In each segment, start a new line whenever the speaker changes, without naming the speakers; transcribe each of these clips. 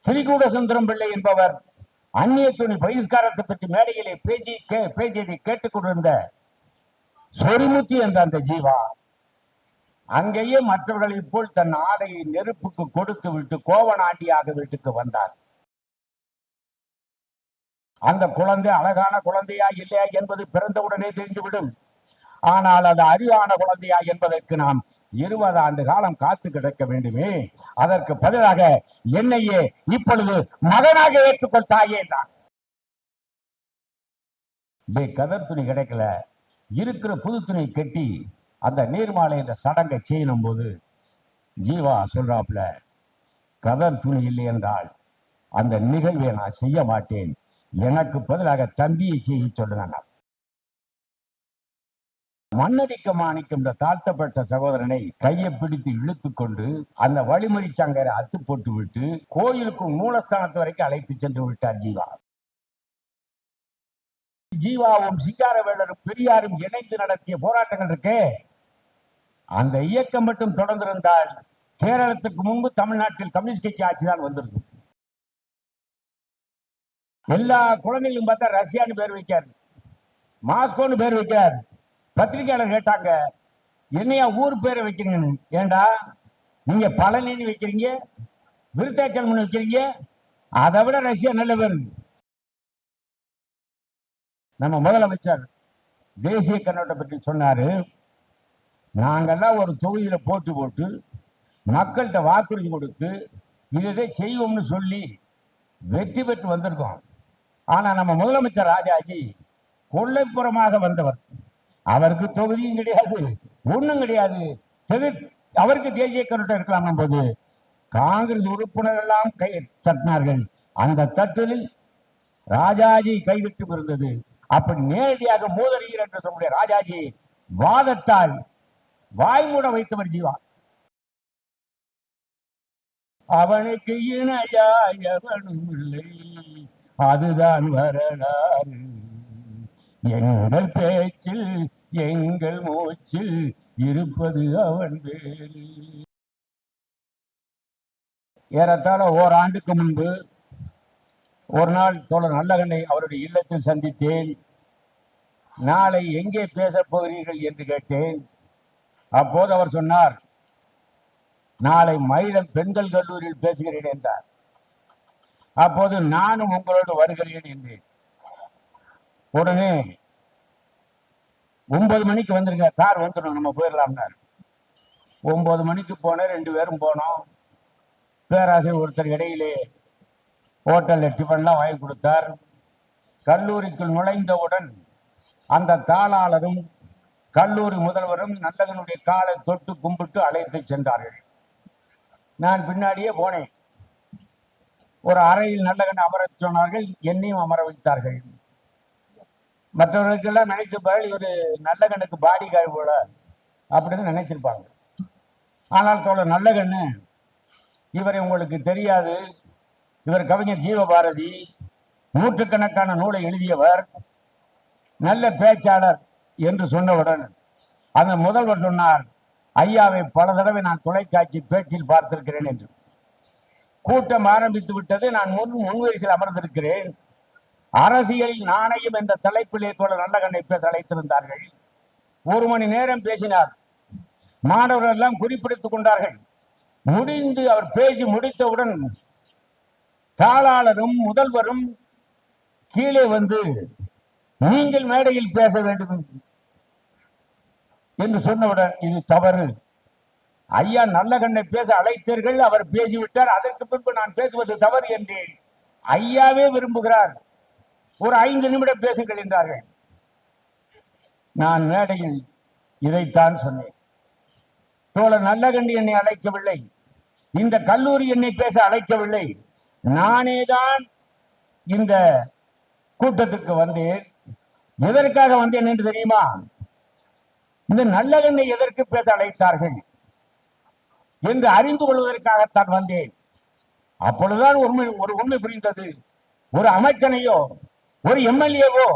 திரிகூட சுந்தரம் பிள்ளை என்பவர் அந்நிய துணி பகிஷ்காரத்தை பற்றி மேடையிலே பேசியதை கேட்டுக் கொண்டிருந்த சொரிமுத்தி என்ற அந்த ஜீவா அங்கேயே மற்றவர்களைப் போல் தன் ஆடையை நெருப்புக்கு கொடுத்து விட்டு கோவனாண்டியாக வீட்டுக்கு வந்தார். அந்த குழந்தை அழகான குழந்தையா இல்லையா என்பது பிறந்தவுடனே தெரிந்துவிடும். ஆனால் அது அறிவான குழந்தையா என்பதற்கு நாம் 20 ஆண்டு காலம் காத்து கிடக்க வேண்டுமே. அதற்கு பதிலாக என்னையே இப்பொழுது மகனாக ஏற்றுக்கொள் தாயே தான். கதர் துணி கிடைக்கல, இருக்கிற புது துணி கட்டி அந்த நீர்மாலை என்ற சடங்கை செய்யும் போது ஜீவா சொல்றாப்ல, கதர் துணி இல்லை என்றால் அந்த நிகழ்வை நான் செய்ய மாட்டேன், எனக்கு பதிலாக தம்பியை செய்ய சொல்லுங்க. மண்ணடிக்க மாணிக்கின்ற தாழ்த்தப்பட்ட சகோதரனை கையை பிடித்து இழுத்து கொண்டு அந்த வழிமறி சங்கரை அத்து போட்டு விட்டு கோயிலுக்கு மூலஸ்தானத்து வரைக்கும் அழைத்து சென்று விட்டார் ஜீவா. ஜீவாவும் சிங்காரவேலரும் பெரியாரும் இணைந்து நடத்திய போராட்டங்கள் இருக்கே, அந்த இயக்கம் மட்டும் தொடர்ந்திருந்தால் கேரளத்துக்கு முன்பு தமிழ்நாட்டில் கம்யூனிஸ்ட் கட்சி ஆட்சி தான் வந்திருக்கும். எல்லா குழந்தைகளும் பார்த்தா ரஷ்யான்னு பேர் வைக்காரு, மாஸ்கோன்னு பேர் வைக்கிறார். பத்திரிகையாளர் கேட்டாங்க, என்னையா ஊர் பேரை வைக்கிறீங்கன்னு. ஏண்டா நீங்க பழனின்னு வைக்கிறீங்க, விருத்தாச்சலம் வைக்கிறீங்க, அதை விட ரஷ்யா நல்ல பேர். நம்ம முதலமைச்சர் தேசிய கண்ணோட்டம் பற்றி சொன்னாரு. நாங்கெல்லாம் ஒரு தொகுதியில போட்டு மக்கள்கிட்ட வாக்குறுதி கொடுத்து இதை செய்வோம்னு சொல்லி வெற்றி பெற்று வந்திருக்கோம். ஆனா நம்ம முதலமைச்சர் ராஜாஜி கொள்ளைப்புறமாக வந்தவர், அவருக்கு தொகுதியும் கிடையாது, ஒண்ணும் கிடையாது. அவருக்கு தேசிய கண்ணோட்டம் இருக்கலாம் போது காங்கிரஸ் உறுப்பினர்கள் எல்லாம் கை தட்டினார்கள். அந்த தட்டலில் ராஜாஜி கைவிட்டு இருந்தது. அப்படி நேரடியாக மோதறியர் என்று சொல்லுடைய ராஜாஜி வாதத்தால் வாய்மூட வைத்தவர் ஜீவா. அவனுக்கு இணையாயவனும் இல்லை, அதுதான் வரலாறு. எங்கள் பேச்சில் எங்கள் மூச்சில் இருப்பது அவன் வேறு. ஏறத்தாழ ஓராண்டுக்கு முன்பு ஒரு நாள் தோழர் நல்லகண்ணை அவருடைய இல்லத்தில் சந்தித்தேன். நாளை எங்கே பேசப் போகிறீர்கள் என்று கேட்டேன். அப்போது அவர் சொன்னார், நாளை மயிலம் பெண்கள் கல்லூரியில் பேசுகிறேன் என்றார். அப்போது நானும் உங்களோடு வருகிறேன் என்றேன். உடனே 9 மணிக்கு வந்துருங்க, கார் வந்துடும், நம்ம போயிடலாம்னார். 9 மணிக்கு போனேன், 2 பேரும் போனோம். பேராசிரியர் ஒருத்தர் இடையிலே ஹோட்டல்ல டிஃபன்லாம் வாங்கி கொடுத்தார். கல்லூரிக்குள் நுழைந்தவுடன் அந்த தாளாளரும் கல்லூரி முதல்வரும் நல்லகனுடைய காலை தொட்டு கும்பிட்டு அழைத்து சென்றார்கள். நான் பின்னாடியே போனேன். ஒரு அறையில் நல்லகன் அமர சொன்னார்கள், என்னையும் அமர வைத்தார்கள். மற்றவர்களுக்கெல்லாம் நினைச்சிருப்பார்கள், இவர் நல்லகனுக்கு பாடி கார்டு போல அப்படின்னு நினைச்சிருப்பாங்க. ஆனால் தோழர் நல்லகண்ணு, இவரை உங்களுக்கு தெரியாது, இவர் கவிஞர் ஜீவபாரதி, நூற்றுக்கணக்கான நூலை எழுதியவர், நல்ல பேச்சாளர் என்று சொன்னவுடன் அந்த முதல்வர் சொன்னார், ஐயாவை பல தடவை நான் தொலைக்காட்சி பேச்சில் பார்த்திருக்கிறேன் என்று. கூட்டம் ஆரம்பித்து விட்டது. நான் முன்வரிசையில் அமர்ந்திருக்கிறேன். அரசியலில் நாணயம் என்ற தலைப்பிலே தோழர் நல்லகண்ணை பேச அழைத்திருந்தார்கள். 1 மணி நேரம் பேசினார். மாணவர்கள் எல்லாம் குறிப்பிடுத்துக் கொண்டார்கள். முடிந்து அவர் பேசி முடித்தவுடன் தாளாளரும் முதல்வரும் கீழே வந்து, நீங்கள் மேடையில் பேச வேண்டும் என்று சொன்னவுடன், இது தவறு, ஐயா நல்லகண்ணை பேச அழைத்தீர்கள், அவர் பேசிவிட்டார், அதற்கு பின்பு நான் பேசுவது தவறு என்றேன். ஐயாவே விரும்புகிறார், ஒரு 5 நிமிடம் பேசுங்கள் என்றார்கள். நான் மேடையில் இதைத்தான் சொன்னேன். தோழர் நல்லகண்ணி என்னை அழைக்கவில்லை, இந்த கல்லூரி என்னை பேச அழைக்கவில்லை, நானேதான் இந்த கூட்டத்துக்கு வந்தேன். எதற்காக வந்தேன் என்று தெரியுமா? இந்த நல்லகண்ணை எதற்கு பேச அழைத்தார்கள் என்று அறிந்து கொள்வதற்காகத்தான் வந்தேன். அப்பொழுதுதான் ஒரு உண்மை புரிந்தது. ஒரு அமைச்சனையோ ஒரு எம்எல்ஏவோ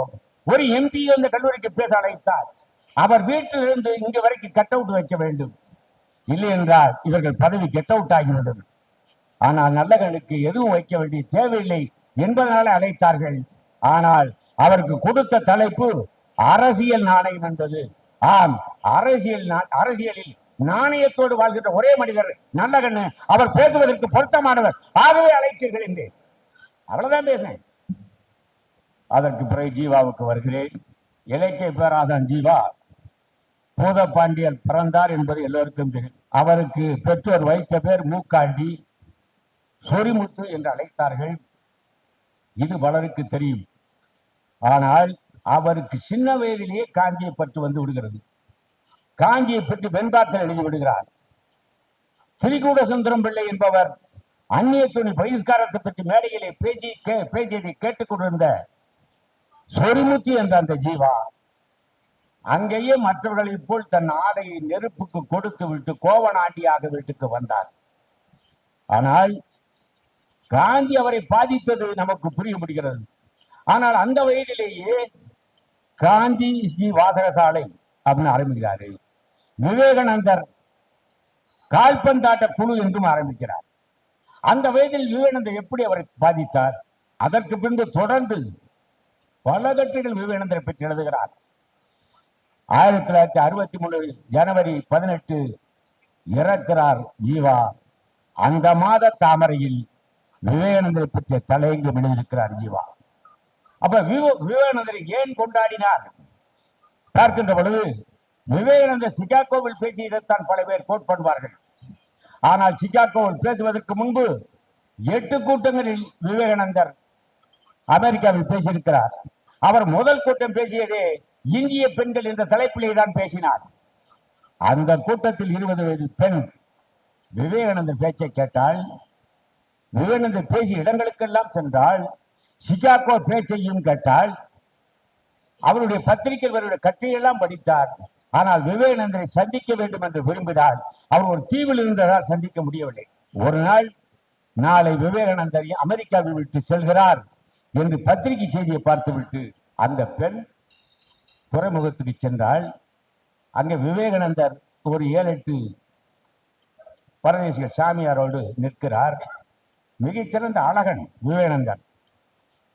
ஒரு எம்பியோ இந்த கல்லூரிக்கு பேச அழைத்தார், அவர் வீட்டிலிருந்து இங்கு வரைக்கும் கட் அவுட் வைக்க வேண்டும். இல்லை என்றால் இவர்கள் பதவி கெட் அவுட் ஆகிவிடும். ஆனால் நல்லகண்ணுக்கு எதுவும் வைக்க வேண்டிய தேவையில்லை என்பதனால அழைத்தார்கள். ஆனால் அவருக்கு கொடுத்த தலைப்பு அரசியல் நாணயம் என்பது. ஆம், அரசியலில் நாணயத்தோடு வாழ்கின்ற ஒரே மனிதர் நல்லகண்ணு. அவர் பேசுவதற்கு பொருத்தமானவர், ஆகவே அழைத்தீர்கள் என்றேன். அவ்வளவுதான் பேசினேன். அதற்கு பிறகு ஜீவாவுக்கு வருகிறேன். இலக்கிய பேராதன் ஜீவா பூதப்பாண்டியர் பிறந்தார் என்பது எல்லோருக்கும் தெரியும். அவருக்கு பெற்றோர் வைத்த பேர் மூக்காண்டி, சொரிமுத்து என்று அழைத்தார்கள். இது பலருக்கு தெரியும். ஆனால் அவருக்கு சின்ன வயதிலேயே காஞ்சியை பற்றி வந்து விடுகிறது. காஞ்சியை பற்றி வெண்பாக்கள் எழுதி விடுகிறார். திரிகூட சுந்தரம் பிள்ளை என்பவர் அந்நிய துணி பகிஷ்காரத்தை பற்றி மேடையிலே பேசியதை கேட்டுக் கொண்டிருந்த சொரிமுத்தி என்ற அந்த ஜீவா அங்கேயே மற்றவர்களைப் போல் தன் ஆடையை நெருப்புக்கு கொடுத்து விட்டு கோவனாண்டியாக வீட்டுக்கு வந்தார். ஆனால் காந்தி அவரை பாதித்தது நமக்கு புரிய முடிகிறது. ஆனால் அந்த வயதிலேயே காந்தி ஜி வாசகசாலை அப்படின்னு ஆரம்பிக்கிறாரு. விவேகானந்தர் கால்பந்தாட்ட குழு என்றும் ஆரம்பிக்கிறார். அந்த வயதில் விவேகானந்தர் எப்படி அவரை பாதித்தார்? அதற்கு பின்பு தொடர்ந்து பல கட்டுரைகள் விவேகானந்தரை பற்றி எழுதுகிறார். 1963 ஜனவரி 18 இறக்கிறார் ஜீவா. அந்த மாத தாமரையில் விவேகானந்தரை பற்றிய தலையங்கம் எழுதியிருக்கிறார் ஜீவா. அப்ப விவேகானந்தரை ஏன் கொண்டாடினார் பார்க்கின்ற பொழுது, விவேகானந்தர் சிகாகோவில் பேசியதைத்தான் பல பேர் கோட் பண்ணுவார்கள். ஆனால் சிகாகோவில் பேசுவதற்கு முன்பு 8 கூட்டங்களில் விவேகானந்தர் அமெரிக்காவில் பேசியிருக்கிறார். அவர் முதல் கூட்டம் பேசியதே இந்திய பெண்கள் என்ற தலைப்பிலே தான் பேசினார். அந்த கூட்டத்தில் 20 வயது பெண் விவேகானந்தர் பேச்சை கேட்டால், விவேகானந்தர் பேசிய இடங்களுக்கெல்லாம் சென்றால், சிகாகோ பேச்சையும் கேட்டால், அவருடைய பத்திரிகை அவருடைய கட்டையெல்லாம் படித்தார். ஆனால் விவேகானந்தரை சந்திக்க வேண்டும் என்று விரும்பினார். அவர் ஒரு தீவில் இருந்ததால் சந்திக்க முடியவில்லை. ஒரு நாள், நாளை விவேகானந்தர் அமெரிக்காவை விட்டு செல்கிறார் என்று பத்திரிகை செய்தியை பார்த்துவிட்டு அந்த பெண் துறைமுகத்துக்கு சென்றால், அங்கே விவேகானந்தர் ஒரு 7-8 பரதேசிகள் சாமியாரோடு நிற்கிறார். மிகச்சிறந்த அழகன் விவேகானந்தர்.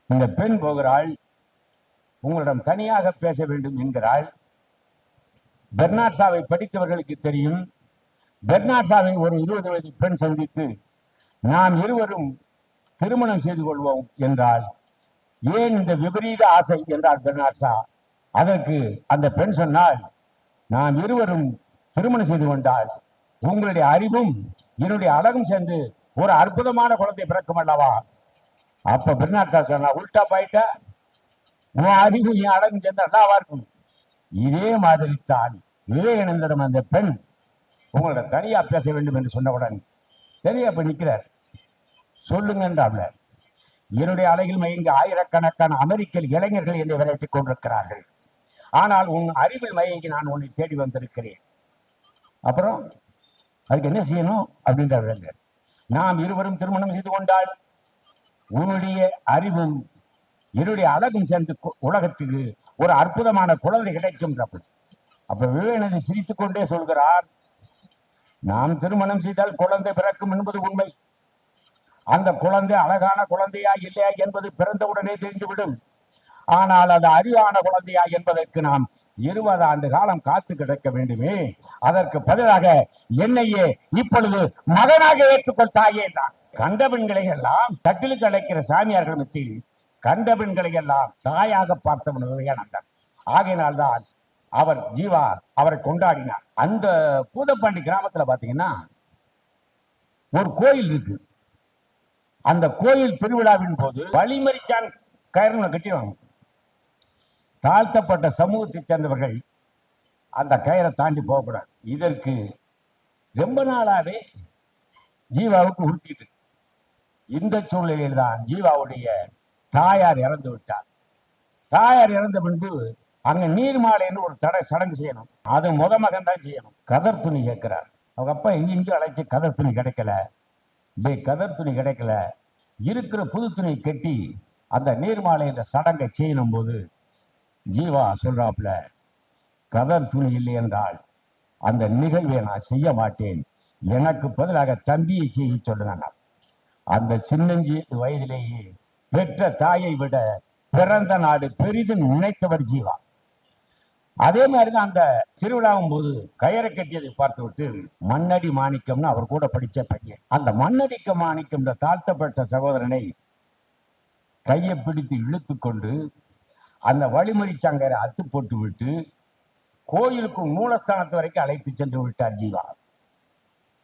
இந்த பெண் போகிறாள், உங்களிடம் தனியாக பேச வேண்டும் என்கிறாள். பெர்னாட்ஷாவை படித்தவர்களுக்கு தெரியும். பெர்னாட்ஷாவை ஒரு 20 வயது பெண் சந்தித்து, நாம் இருவரும் திருமணம் செய்து கொள்வோம் என்றால், ஏன் இந்த விபரீத ஆசை என்றார் பெர்னாட்ஷா. அதற்கு அந்த பெண் சொன்னால், நாம் இருவரும் திருமணம் செய்து கொண்டால் உங்களுடைய அறிவும் என்னுடைய அழகும் சேர்ந்து ஒரு அற்புதமான குழந்தை பிறக்கும் அல்லவா. அப்ப பெர்னாட்ஷா சொன்னா, உல்டா போயிட்ட, உன் அறிவு என் அழகும் சேர்ந்து நல்லாவா இருக்கும். இதே மாதிரி தான் விவேகானந்தரிடம் அந்த பெண் உங்களோட தனியா பேச வேண்டும் என்று சொன்னவுடன் சரியா போய் நிற்கிறார். சொல்லுங்க என்றாப்ல, என்னுடைய அழகில் மயங்கி ஆயிரக்கணக்கான அமெரிக்க இளைஞர்கள் என்னை விளையாட்டுக் கொண்டிருக்கிறார்கள். ஆனால் உன் அறிவில் மயங்கி நான் உன்னை தேடி வந்திருக்கிறேன். அப்புறம் அதுக்கு என்ன செய்யணும் அப்படின்ற, நாம் இருவரும் திருமணம் செய்து கொண்டால் உன்னுடைய அறிவும் என்னுடைய அழகும் சேர்ந்து உலகத்துக்கு ஒரு அற்புதமான குழந்தை கிடைக்கும். அப்ப விவேகானந்தர் சிரித்துக் கொண்டே சொல்கிறார், நாம் திருமணம் செய்தால் குழந்தை பிறக்கும் என்பது உண்மை. அந்த குழந்தை அழகான குழந்தையா இல்லையா என்பது பிறந்தவுடனே தெரிந்துவிடும். ஆனால் அது அறிவான குழந்தையா என்பதற்கு நாம் 20 ஆண்டு காலம் காத்து கிடக்க வேண்டுமே. அதற்கு பதிலாக என்னையே இப்பொழுது மகனாக ஏற்றுக்கொள் தாயே தான். கண்ட பெண்களை எல்லாம் தட்டிலுக்கு அழைக்கிற சாமியார்கள் மத்தியில் கண்ட பெண்களை எல்லாம் தாயாக பார்த்தவன் விவேகானந்தர். ஆகையினால்தான் அவர் ஜீவா அவரை கொண்டாடினார். அந்த பூதப்பாண்டி கிராமத்துல பாத்தீங்கன்னா ஒரு கோயில் இருக்கு. அந்த கோயில் திருவிழாவின் போது வழிமறிச்சான் கயிறு கட்டிடுவாங்க. தாழ்த்தப்பட்ட சமூகத்தை சேர்ந்தவர்கள் அந்த கயிறை தாண்டி போகக்கூடாது. இதற்கு ரொம்ப நாளாவே ஜீவாவுக்கு உறுத்திட்டு, இந்த சூழ்நிலையில் தான் ஜீவாவுடைய தாயார் இறந்து விட்டார். தாயார் இறந்த பின்பு அங்க நீர்மாலைன்னு ஒரு சடங்கு செய்யணும். அது மகன் தான் செய்யணும். கதர் துணி கேட்கிறார். அவங்க அப்பா எங்கெங்கயும் அழைச்சி கதர் துணி கிடைக்கல. கதர் துணி கிடைக்கல, இருக்கிற புது துணி கட்டி அந்த நீர்மாலை என்ற சடங்கை செய்யணும் போது ஜீவா சொல்றாப்புல, கதர் துணி இல்லை என்றால் அந்த நிகழ்வை நான் செய்ய மாட்டேன், எனக்கு பதிலாக தம்பியை செய்ய சொல்லுங்க. அந்த சின்னஞ்சிறு வயதிலேயே பெற்ற தாயை விட பிறந்த நாடு பெரிதும் நினைத்தவர் ஜீவா. அதே மாதிரிதான் அந்த திருவிழாவும் போது கயரை கட்டியதை பார்த்து விட்டு மண்ணடி மாணிக்கம்னு அவர் கூட படிச்ச பையன், அந்த மண்ணடிக்க மாணிக்கம் தாழ்த்தப்பட்ட சகோதரனை கையை பிடித்து இழுத்து கொண்டு அந்த வழிமறி சங்கரை அத்து போட்டு விட்டு கோயிலுக்கு மூலஸ்தானத்து வரைக்கும் அழைத்து சென்று விட்டார் ஜீவா.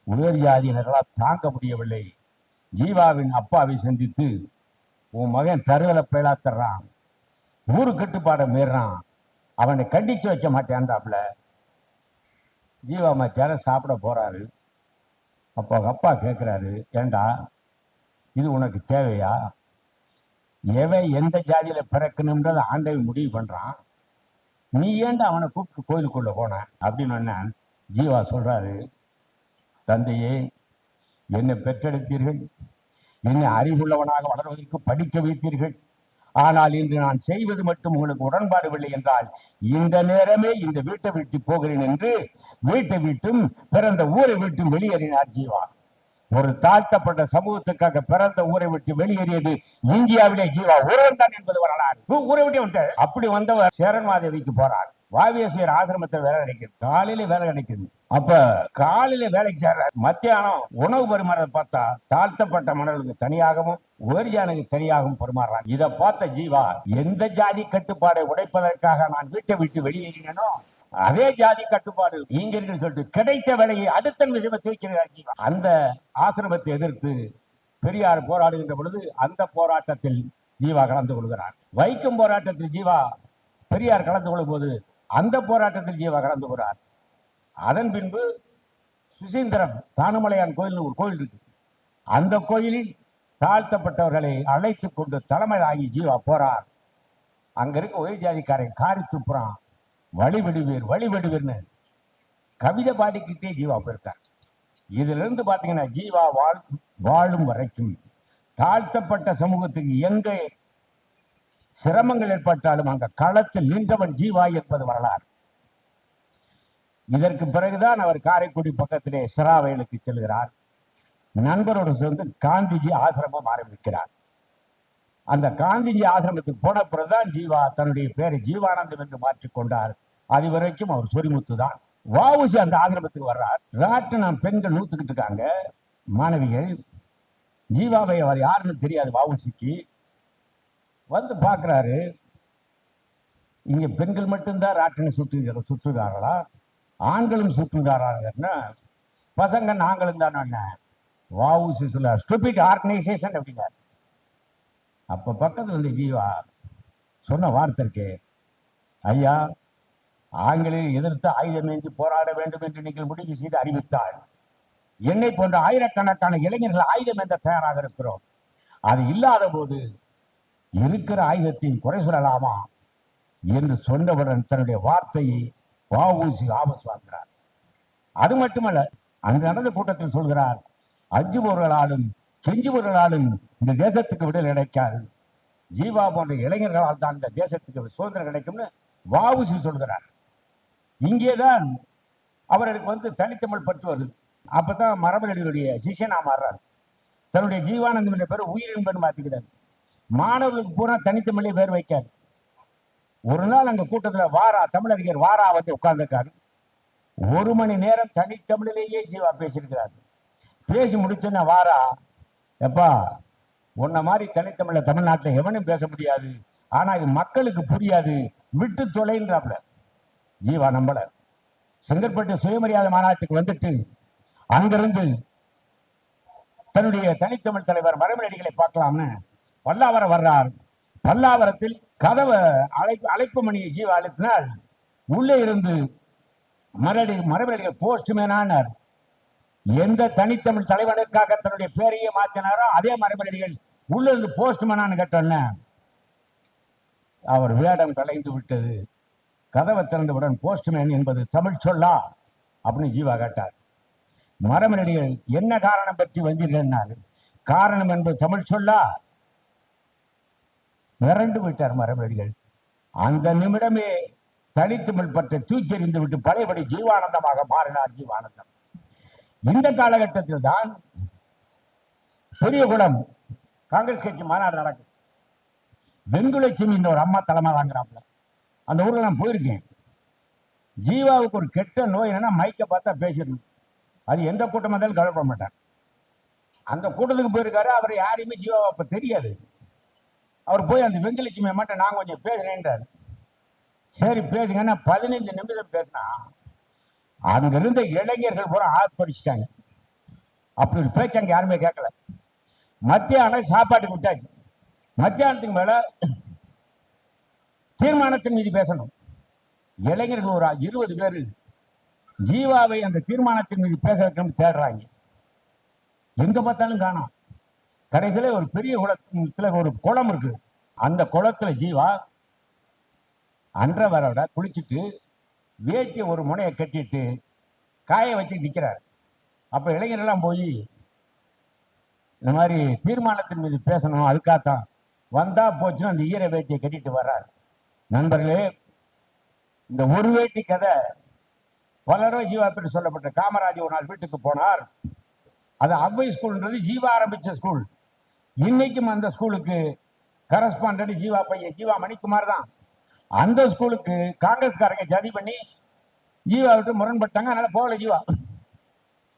உயர் ஜாதியினர்களால் தாங்க முடியவில்லை. ஜீவாவின் அப்பாவை சந்தித்து, உன் மகன் தருதலை பேலாத்துறான், ஊரு கட்டுப்பாடை மீறான், அவனை கண்டிச்சு வைக்க மாட்டேன்டாப்ல. ஜீவா மத்தியானம் சாப்பிட போறாரு. அப்போ அப்பா கேட்கிறாரு, ஏண்டா இது உனக்கு தேவையா? எவன் எந்த ஜாதியில பிறக்கணும்ன்றத ஆண்டவன் முடிவு பண்றான், நீ ஏண்டா அவனை கூப்பிட்டு கோயிலுக்குள்ள போன அப்படின்னு ஜீவா சொல்றாரு, தந்தையே, என்னை பெற்றெடுத்தீர்கள், என்னை அறிவுள்ளவனாக வளர்வதற்கு படிக்க வைத்தீர்கள். ஆனால் இன்று நான் செய்வது மட்டும் உங்களுக்கு உடன்பாடுவில்லை என்றால் இந்த நேரமே இந்த வீட்டை விட்டு போகிறேன் என்று வீட்டை விட்டும் பிறந்த ஊரை விட்டும் வெளியேறினார் ஜீவா. ஒரு தாழ்த்தப்பட்ட சமூகத்துக்காக பிறந்த ஊரை விட்டு வெளியேறியது இந்தியாவிலே ஜீவா ஒருவன் தான் என்பது வரலாறு. ஊரை விட்டு வந்து அப்படி வந்தவர் சேரன்மாதேவிக்கு போறார். வாவியசியர் ஆசிரமத்தில் வேலை கிடைக்குது, காலையில வேலை கிடைக்குது. அப்ப காலையில வேலைக்கு சேர்ற, மத்தியானம் உணவு பரிமாறதை பார்த்தா தாழ்த்தப்பட்ட மன்னர்களுக்கு தனியாகவும் உயர்ஜானுக்கு தனியாகவும் பரிமாறுறாங்க. இதை பார்த்த ஜீவா, எந்த ஜாதி கட்டுப்பாடை உடைப்பதற்காக நான் வீட்டை விட்டு வெளியேறினோ அதே ஜாதி கட்டுப்பாடு இங்க இருக்கு சொல்லிட்டு கிடைத்த வேலையை அடுத்த விஷயத்தை தூக்கிறார் ஜீவா. அந்த ஆசிரமத்தை எதிர்த்து பெரியார் போராடுகின்ற பொழுது அந்த போராட்டத்தில் ஜீவா கலந்து கொள்கிறார். வைக்கம் போராட்டத்தில் ஜீவா பெரியார் கலந்து கொள்ளும் போது அந்த போராட்டத்தில் ஜீவா கலந்து கொள்கிறார். அதன் பின்பு சுசீந்திரம் தானுமலையான் கோயில் ஒரு கோயில் இருக்கு, அந்த கோயிலில் தாழ்த்தப்பட்டவர்களை அழைத்து கொண்டு தலைமை ஆகி ஜீவா போறார். அங்க இருக்க உயர் ஜாதிக்காரன் காரி துப்புறான், வழிவிடுவீர்னு கவிதை பாடிக்கிட்டே ஜீவா போயிருக்கார். இதுல இருந்து பாத்தீங்கன்னா ஜீவா வாழும் வரைக்கும் தாழ்த்தப்பட்ட சமூகத்துக்கு எங்க சிரமங்கள் ஏற்பட்டாலும் அங்க களத்தில் நின்றவன் ஜீவா என்பது வரலாறு. இதற்கு பிறகுதான் அவர் காரைக்குடி பக்கத்திலே சிராவயலுக்கு செல்கிறார். நண்பரோடு சேர்ந்து காந்திஜி ஆசிரமம் ஆரம்பிக்கிறார். அந்த காந்திஜி ஆசிரமத்துக்கு போன பிறகுதான் ஜீவா தன்னுடைய பேரை ஜீவானந்தம் என்று மாற்றிக்கொண்டார். அது வரைக்கும் அவர் சொரிமுத்து தான். வாவுசி அந்த ஆசிரமத்துக்கு வர்றார். ராட்டினம் பெண்கள் நூத்துக்கிட்டு இருக்காங்க, மாணவிகள். ஜீவாவை அவர் யாருன்னு தெரியாது வாவுசிக்கு. வந்து பார்க்கிறாரு, இங்க பெண்கள் மட்டும்தான் ராட்டினை சுற்றுகிறார்களா, ஆண்களும் சுற்றுகிறார்கள்னா பசங்க நாங்களும் தானே. வாவுசி சொல்ல ஸ்டூபிட் ஆர்கனைசேஷன் அப்படின்னாரு. அப்ப பக்கத்துல வந்து ஜீவா சொன்ன வார்த்தை இருக்கு, ஐயா, ஆங்கிலேயை எதிர்த்து ஆயுதம் ஏந்தி போராட வேண்டும் என்று நீங்கள் முடிவு செய்து அறிவித்தால் என்னை போன்ற ஆயிரக்கணக்கான இளைஞர்கள் ஆயுதம் என்ற தயாராக இருக்கிறோம். அது இல்லாத போது இருக்கிற ஆயுதத்தையும் குறை சொல்லலாமா என்று சொன்னவுடன் தன்னுடைய வார்த்தையை வஉசி வாபஸ் வாங்குகிறார். அது மட்டுமல்ல, அங்கு நடந்த கூட்டத்தில் சொல்கிறார், அஞ்சுபவர்களாலும் கெஞ்சுபவர்களாலும் இந்த தேசத்துக்கு விடுதலை கிடைக்காது, ஜீவா போன்ற இளைஞர்களால் தான் இந்த தேசத்துக்கு சுதந்திரம் கிடைக்கும்னு வஉசி சொல்கிறார். இங்கேதான் அவர்களுக்கு தனித்தமிழ் பற்று வருது. அப்பதான் மரபுடைய சிஷியனா மாறுறாரு. தன்னுடைய ஜீவானந்தம் என்ற பேர் உயிரின்பன் மாத்திக்கிறார். மாணவர்களுக்கு பூரா தனித்தமிழே பேர் வைக்காது. ஒரு நாள் அங்க கூட்டத்தில் வாரா தமிழறிஞர் வாரா உட்கார்ந்துருக்காரு. 1 மணி நேரம் தனித்தமிழிலேயே ஜீவா பேசியிருக்கிறார். பேசி முடிச்சோன்னா வாரா, எப்பா, உன்ன மாதிரி தனித்தமிழ தமிழ்நாட்டில் எவனும் பேச முடியாது, ஆனா இது மக்களுக்கு புரியாது, விட்டு தொலைன்றாப்ல. ஜீவா நம்பல. செங்கற்பட்டு சுயமரியாதை மாநாட்டுக்கு வந்துட்டு அங்கிருந்து தன்னுடைய தனித்தமிழ் தலைவர் மரமலடிகளை பார்க்கலாம்னு பல்லாவரம் வர்றார். பல்லாவரத்தில் கதவை அழைப்பு மணியை ஜீவா அழைத்தினால் உள்ளே இருந்து மரமலடிகள் போஸ்ட்மேனானார். எந்த தனித்தமிழ் தலைவனுக்காக தன்னுடைய பேரையே மாற்றினாரோ அதே மரமலடிகள் உள்ள இருந்து போஸ்ட்மேனான்னு கேட்டோன்ன அவர் வேடம் கலைந்து விட்டது. கதவை திறந்தவுடன் போஸ்ட்மேன் என்பது தமிழ் சொல்லா அப்படின்னு ஜீவா கேட்டார். மரமலடிகள் என்ன காரணம் பற்றி வந்தீர்கள்? காரணம் என்பது தமிழ் சொல்லா. மிரண்டு விட்டார் மரமலடிகள். அந்த நிமிடமே தனித்தமிழ் பற்றி தூக்கி எறிந்து விட்டு பழையபடி ஜீவானந்தமாக மாறினார் ஜீவானந்தம். இந்த காலகட்டத்தில் தான் பெரியகுளம் காங்கிரஸ் கட்சி மாநாடு நடக்குது. வெங்குலட்சுமி ஒரு அம்மா தலைமை வாங்குறாப்புல. அந்த ஊர்ல நான் போயிருக்கேன். ஜீவாவுக்கு ஒரு கெட்ட நோய் என்னன்னா மைக்க பார்த்தா பேசிடணும். அது எந்த கூட்டம் வந்தாலும் கவலைப்பட மாட்டார். அந்த கூட்டத்துக்கு போயிருக்காரு. அவர் யாரையுமே ஜீவாவை அப்ப தெரியாது. அவர் போய் அந்த வெங்கலட்சுமி மட்டும் நான் கொஞ்சம் பேசுறேன்றாரு. சரி பேசுங்கன்னா 15 நிமிஷம் பேசினா அங்க இருந்த இளைஞர்கள் பூரா ஆர்ப்பரிச்சிட்டாங்க. அப்படி ஒரு பேச்சு அங்க யாருமே கேட்கல. மத்தியானம் சாப்பாட்டுக்கு விட்டாச்சு. மத்தியானத்துக்கு மேல தீர்மானத்தின் மீது பேசணும். இளைஞர்கள் ஒரு 20 பேர் ஜீவாவை அந்த தீர்மானத்தின் மீது பேச வைக்கணும் தேடுறாங்க. எங்க பார்த்தாலும் காணோம். கடைசியில ஒரு பெரிய குளத்துல ஒரு குளம் இருக்கு. அந்த குளத்துல ஜீவா அன்றவரோட குளிச்சுட்டு வேட்டி ஒரு முனையை கட்டிட்டு காய வச்சு நிற்கிறார். அப்ப இளைஞரெல்லாம் போய் இந்த மாதிரி தீர்மானத்தின் மீது பேசணும், அதுக்காகத்தான் வந்தா போச்சுன்னா அந்த ஈர வேட்டியை கட்டிட்டு வர்றார். நண்பர்களே, இந்த ஒரு வேட்டி கதை பலரோ ஜீவா பற்றி சொல்லப்பட்ட. காமராஜ் ஒரு நாள் வீட்டுக்கு போனார். அது அவ்வை ஸ்கூல்ன்றது ஜீவா ஆரம்பிச்ச ஸ்கூல். இன்னைக்கும் அந்த ஸ்கூலுக்கு கரஸ்பாண்டன்ட் ஜீவா பையன் ஜீவா மணிக்குமார் தான். அந்த ஸ்கூலுக்கு காங்கிரஸ்காரங்க ஜதி பண்ணி ஜீவா விட்டு முரண்பட்டாங்க. அதனால போகல ஜீவா.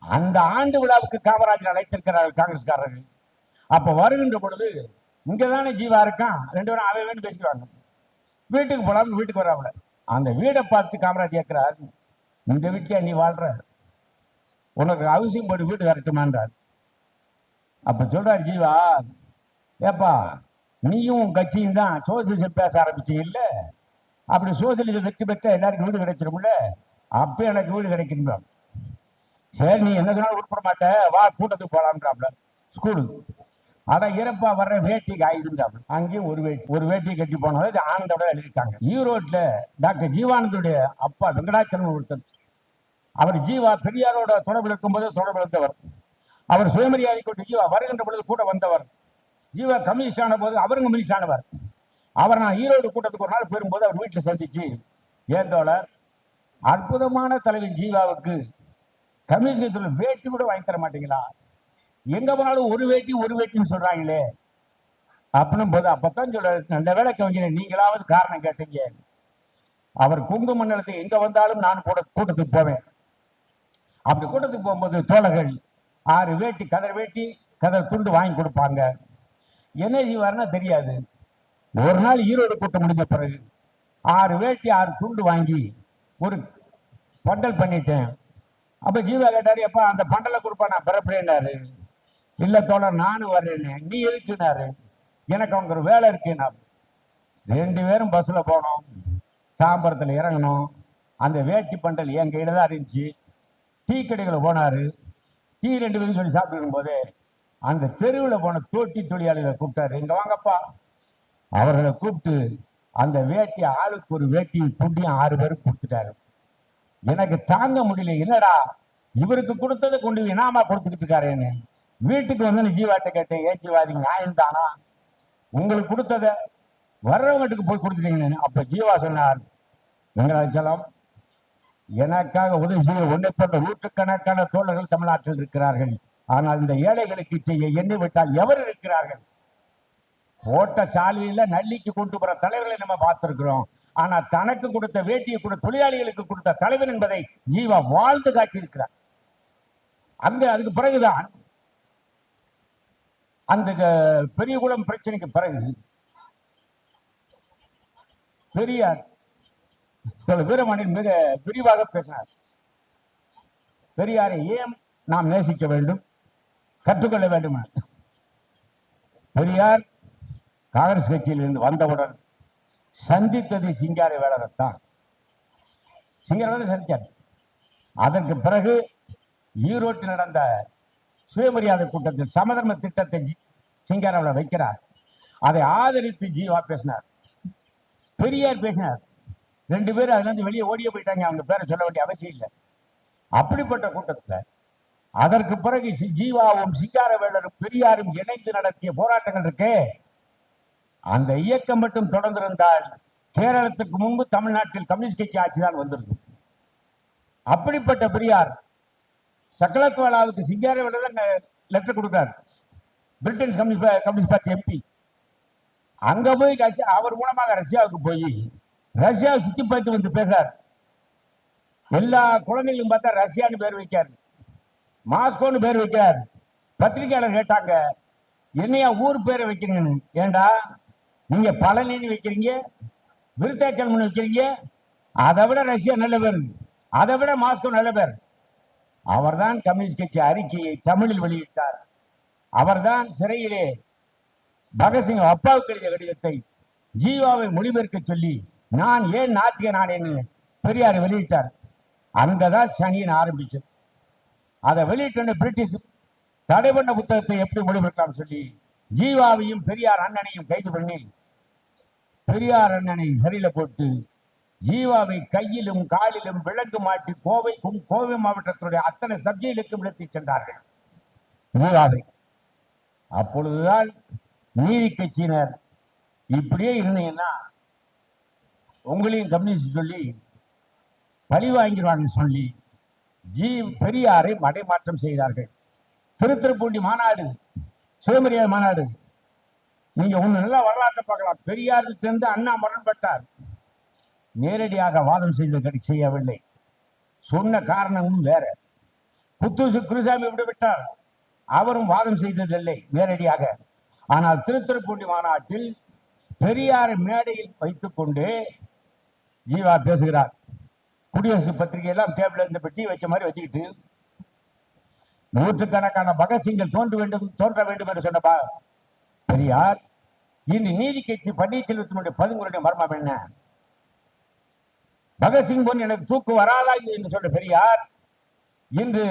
அந்த ஆண்டு விழாவுக்கு காமராஜர் அழைத்திருக்கிறார்கள் காங்கிரஸ்காரர்கள். அப்ப வருகின்ற பொழுது இங்கதானே ஜீவா இருக்கான், 2 பேரும் அவைவேன்னு பேசிக்கிறாங்க. வீட்டுக்கு போலாம், வீட்டுக்கு வராமல. அந்த வீடை பார்த்து காமராஜ் கேட்கிறார், இந்த வீட்டியா நீ வாழ்ற, உனக்கு அவசியம் போட்டு வீடு வரட்டுமான்றார். அப்ப சொல்றாரு ஜீவா, ஏப்பா நீயும் கட்சியும் தான் சோசியலிசம் பேச ஆரம்பிச்சீங்க இல்ல, அப்படி சோசியலிசம் வெற்றி பெற்ற எல்லாருக்கும் வீடு கிடைச்சிரும்ல, அப்ப எனக்கு வீடு கிடைக்கணும். சரி நீ என்ன சொன்னாலும் உட்பட மாட்ட, வா கூட்டத்துக்கு போலாம்ன்றாப்ல ஸ்கூலுக்கு. ஆனா இறப்பா வர்ற வேட்டிக்கு ஆயிருந்தாப்ல. அங்கேயும் ஒரு வேட்டியை கட்டி போனது ஆனந்தோட எழுதிட்டாங்க. ஈரோட்ல டாக்டர் ஜீவானந்துடைய அப்பா வெங்கடாச்சலம் ஒருத்தர். அவர் ஜீவா பெரியாரோட தொடர்பில் இருக்கும்போது தொடர்பில் இருந்தவர். அவர் சுயமரியாதை கொண்டு ஜீவா வருகின்ற பொழுது கூட வந்தவர். ஜீவா கம்யூனிஸ்ட் ஆன போது அவரும் கம்யூனிஸ்ட் ஆனவர். அவர் நான் ஈரோடு கூட்டத்துக்கு ஒரு நாள் போயிரும்போது அவர் வீட்டில் சந்திச்சு, ஏன் தோழர், அற்புதமான தலைவர் ஜீவாவுக்கு கம்யூனிஸ்ட் வேட்டி கூட வாங்கி தர மாட்டீங்களா, எங்க போனாலும் ஒரு வேட்டின்னு சொல்றாங்களே அப்படின்னு போது அப்பதான் சொல்ற, நல்ல வேலை கவிஞர் நீங்களாவது காரணம் கேட்டீங்க. அவர் குங்கு மண்டலத்தை எங்க வந்தாலும் நான் கூட்டத்துக்கு போவேன். அப்படி கூட்டத்துக்கு போகும்போது தோழர்கள் 6 வேட்டி கதர் துண்டு வாங்கி கொடுப்பாங்க. என்ன செய்வாருன்னா தெரியாது. ஒரு நாள் ஈரோடு கூட்டம் முடிஞ்ச பிறகு 6 வேட்டி 6 துண்டு வாங்கி ஒரு பண்டல் பண்ணிட்டேன். அப்ப ஜீவா கேட்டாரு, எப்பா அந்த பண்டலை கொடுப்பா நான் பிறப்பேன்னாரு. இல்ல தோழர் நானும் வர்றேன்னு. நீ இருக்குனாரு, எனக்கு அவங்க ஒரு வேலை இருக்குன்னா. 2 பேரும் பஸ்ல போனோம், தாம்பரத்துல இறங்கணும். அந்த வேட்டி பண்டல் என் கையில தான் இருந்துச்சு. டீ கடைகளை போனாரு, டீ 2 பேரும் சொல்லி சாப்பிட்டு போது அந்த தெருவில் போன தோட்டி தொழிலாளிகளை கூப்பிட்டாரு, இங்க வாங்கப்பா. அவர்களை கூப்பிட்டு அந்த வேட்டி ஆளுக்கு ஒரு வேட்டி துண்டியும் 6 பேருக்கு கொடுத்துட்டாரு. எனக்கு தாங்க முடியல, என்னடா இவருக்கு கொடுத்ததை கொண்டு இனாமா கொடுத்துக்கிட்டு இருக்காருன்னு. வீட்டுக்கு வந்து ஜீவாட்ட கேட்டேன், ஏன் ஜீவாதி நியாயம் தானா, உங்களுக்கு கொடுத்ததை வர்றவங்களுக்கு போய் கொடுத்துட்டீங்கன்னு. அப்ப ஜீவா சொன்னார், வெங்கடாச்சலம் எனக்காக உதவி செய்ய ஒன்றை போன்ற நூற்றுக்கணக்கான தோழர்கள் தமிழ்நாட்டில் இருக்கிறார்கள். ஆனால் இந்த ஏழைகளுக்கு செய்ய எண்ணி விட்டால் எவர் இருக்கிறார்கள்? ஓட்ட சாலையில நள்ளிக்கு கொண்டு போற தலைவர்களை நம்ம பார்த்திருக்கிறோம். ஆனா தனக்கு கொடுத்த வேட்டியை கூட தொழிலாளிகளுக்கு கொடுத்த தலைவர் என்பதை ஜீவா வாழ்ந்து காட்டியிருக்கிறார். அங்க அதுக்கு பிறகுதான் அந்த பெரியகுளம் பிரச்சனைக்கு பிறகு பெரியார் வீரமணியன் மிக விரிவாக பேசினார். பெரியாரை ஏன் நாம் நேசிக்க வேண்டும், கற்றுக்கொள்ள வேண்டும். பெரியார் காங்கிரஸ் கட்சியில் இருந்து வந்தவுடன் சந்தித்தது சிங்கார வேலரைத்தான். சிங்கார சந்திச்சார். அதற்கு பிறகு ஈரோட்டில் நடந்த சுயமரியாதை கூட்டத்தில் சமதர்ம திட்டத்தை சிங்காரவேலர் வைக்கிறார். அதை ஆதரித்து ஜீவா பேசினார், பெரியார் பேசினார். 2 பேரும் அதுல இருந்து வெளியே ஓடிய போயிட்டாங்க. அவங்க பேரை சொல்ல வேண்டிய அவசியம் இல்லை. அப்படிப்பட்ட கூட்டத்தில் அதற்கு பிறகு ஜீவாவும் சிங்காரவேலரும் பெரியாரும் இணைந்து நடத்திய போராட்டங்கள் இருக்கே, அந்த இயக்கம் மட்டும் தொடர்ந்திருந்தால் கேரளத்துக்கு முன்பு தமிழ்நாட்டில் கம்யூனிஸ்ட் கட்சி ஆட்சி தான் வந்திருக்கும். அப்படிப்பட்ட பெரியார் சக்கலத்வாலாவுக்கு சிங்காரவேலர் லெட்டர் கொடுத்தார். Britain communist party MP. அங்க போய் அவர் மூலமாக ரஷ்யாவுக்கு போய் ரஷ்யாவை சுத்தி பார்த்து வந்து பேசுறார். எல்லா குழந்தைகளும் பார்த்தா ரஷ்யான்னு பேர் வைக்காரு, மாஸ்கோன்னு பேர் வைக்கிறார். பத்திரிகையாளர் கேட்டாங்க, என்னையா ஊர் பேரை வைக்கிறீங்கன்னு. ஏண்டா நீங்க பழனின்னு வைக்கிறீங்க, விருத்தாச்சலம் வைக்கிறீங்க, அதை விட ரஷ்யா நல்ல பேர், அதை விட மாஸ்கோ நல்ல பேர். அவர்தான் கம்யூனிஸ்ட் கட்சி அறிக்கையை தமிழில் வெளியிட்டார். அவர்தான் சிறையிலே பகத்சிங் அப்பாவுக்கு எழுதிய கடிதத்தை ஜீவாவை மொழிபெயர்க்க சொல்லி நான் ஏன் நாட்டிய நாடேன்னு பெரியார் வெளியிட்டார். அங்கதான் சனியன் ஆரம்பிச்சது. அதை வெளியிட்ட பிரிட்டிஷ் தடை பண்ண புத்தகத்தை எப்படி மொழிபெயர்க்கலாம் சொல்லி ஜீவாவையும் பெரியார் அண்ணனையும் கைது பண்ணி பெரியார் அண்ணனை சிறையில போட்டு ஜீவாவை கையிலும் காலிலும் விலங்கு மாட்டி கோவை மாவட்டத்தினுடைய அத்தனை சப்ஜெக்டுக்கும் விடுத்து சென்றார்கள் ஜீவாவை. அப்பொழுதுதான் நீதி கட்சியினர் இப்படியே இருந்தீங்கன்னா உங்களையும் கம்யூனிஸ்ட் சொல்லி பழி வாங்கிடுவாங்க சொல்லி பெரியாரை மடைமாற்றம் செய்தார்கள். திருத்துறைப்பூண்டி மாநாடு, சுயமரியாதை மாநாடு, நீங்க ஒண்ணு நல்லா வரலாற்றை பார்க்கலாம். பெரியாருக்கு சேர்ந்து அண்ணா மரணப்பட்டார். நேரடியாக வாதம் செய்யவில்லை. சொன்ன காரணமும் வேற. புத்தூசு குருசாமி விட்டுவிட்டார், அவரும் வாதம் செய்ததில்லை நேரடியாக. ஆனால் திருத்துறைப்பூண்டி மாநாட்டில் பெரியார் மேடையில் வைத்துக் கொண்டு ஜீவா பேசுகிறார். குடியரசு பத்திரிகை எல்லாம் டேபிள் இந்த பெட்டி வச்ச மாதிரி வச்சுக்கிட்டு நூற்றுக்கணக்கான பகத்சிங்கள் தோன்ற வேண்டும் என்று சொன்ன பெரியார் இன்று நீதி கட்சி பன்னீர்செல்வத்தினுடைய பதுங்குடைய மர்மம் என்ன? பகத்சிங் போன் எனக்கு தூக்கு வராதா என்று சொன்ன பெரியார் இன்று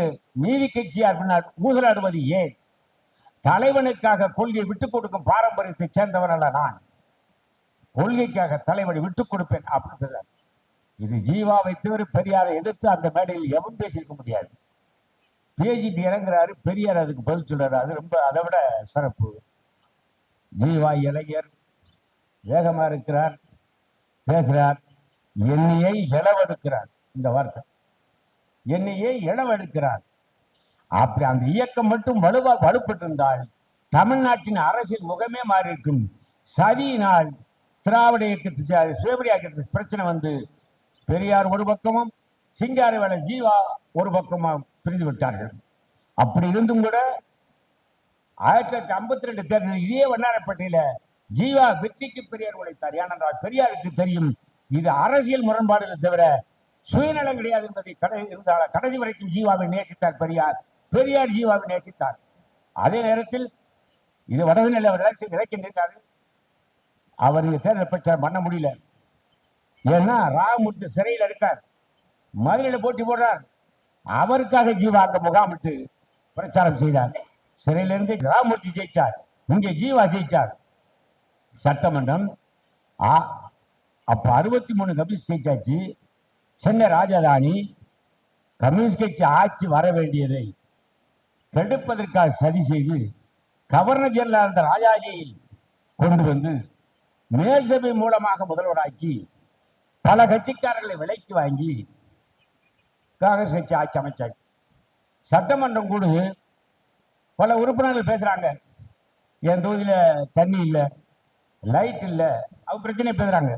நீதி கட்சியார் ஊசலாடுவது ஏன்? தலைவனுக்காக கொள்கையை விட்டுக் கொடுக்கும் பாரம்பரியத்தை சேர்ந்தவர் அல்ல நான். கொள்கைக்காக தலைவனை விட்டுக் கொடுப்பேன் அப்படின்னு. இது ஜீவாவை தவிர பெரியாரை எதிர்த்து அந்த மேடையில் எவன் பேசியிருக்க முடியாது. பேசிட்டு இறங்குறாரு, பெரியார் அதுக்கு பதில் சொல்றாரு. அது ரொம்ப அதை விட சிறப்பு. ஜீவா இளைஞர், வேகமா இருக்கிறார், பேசுறார். என்னையை இளவெடுக்கிறார், இந்த வார்த்தை என்னையே இளவெடுக்கிறார். அப்படி அந்த இயக்கம் மட்டும் வலுப்பட்டு இருந்தால் தமிழ்நாட்டின் அரசியல் முகமே மாறி இருக்கும். சதியினால் திராவிட இயக்கத்து சுயமரியா இயக்கத்து பிரச்சனை வந்து பெரியார் ஒரு பக்கமும் சிங்காரவேல ஜீவா ஒரு பக்கமும் பிரிந்து விட்டார்கள். அப்படி இருந்தும் கூட 1952 தேர்தலில் இதே வண்ணாரப்பேட்டையில ஜீவா வெற்றிக்கு பெரியார் உழைத்தார். ஏனென்றால் பெரியாருக்கு தெரியும் இது அரசியல் முரண்பாடுகள் தவிர சுயநலம் கிடையாது என்பதை கடைசி வரைக்கும் ஜீவாவை நேசித்தார் பெரியார். பெரியார் ஜீவாவை நேசித்தார். அதே நேரத்தில் இது வடகுநிலை இறக்கின்றார். அவர் தேர்தல் பிரச்சாரம் பண்ண முடியல. ஏன்னா ராமூர்த்தி சிறையில் இருக்கார், மதுரையில் போட்டி போடுறார். அவருக்காக ஜீவா அங்க முகாமிட்டு பிரச்சாரம் செய்தார். சிறையிலிருந்து ராமூர்த்தி ஜெயிச்சார், இங்கே ஜீவா ஜெயிச்சார். சட்டமன்றம் அப்ப 63 கம்யூனிஸ்ட் ஜெயிச்சாச்சு. சென்னை ராஜதானி கம்யூனிஸ்ட் கட்சி ஆட்சி வர வேண்டியதை கெடுப்பதற்காக சதி செய்து கவர்னர் ஜெனரல் இருந்த ராஜாஜியை கொண்டு வந்து மேல் சபை மூலமாக முதல்வராக்கி பல கட்சிக்காரர்களை விலைக்கு வாங்கி காங்கிரஸ் கட்சி ஆட்சி அமைச்சாச்சு. சட்டமன்றம் கூட பல உறுப்பினர்கள் பேசுறாங்க, என் தொகுதியில தண்ணி இல்லை, லைட் இல்லை, அவங்க பிரச்சனை பேசுறாங்க.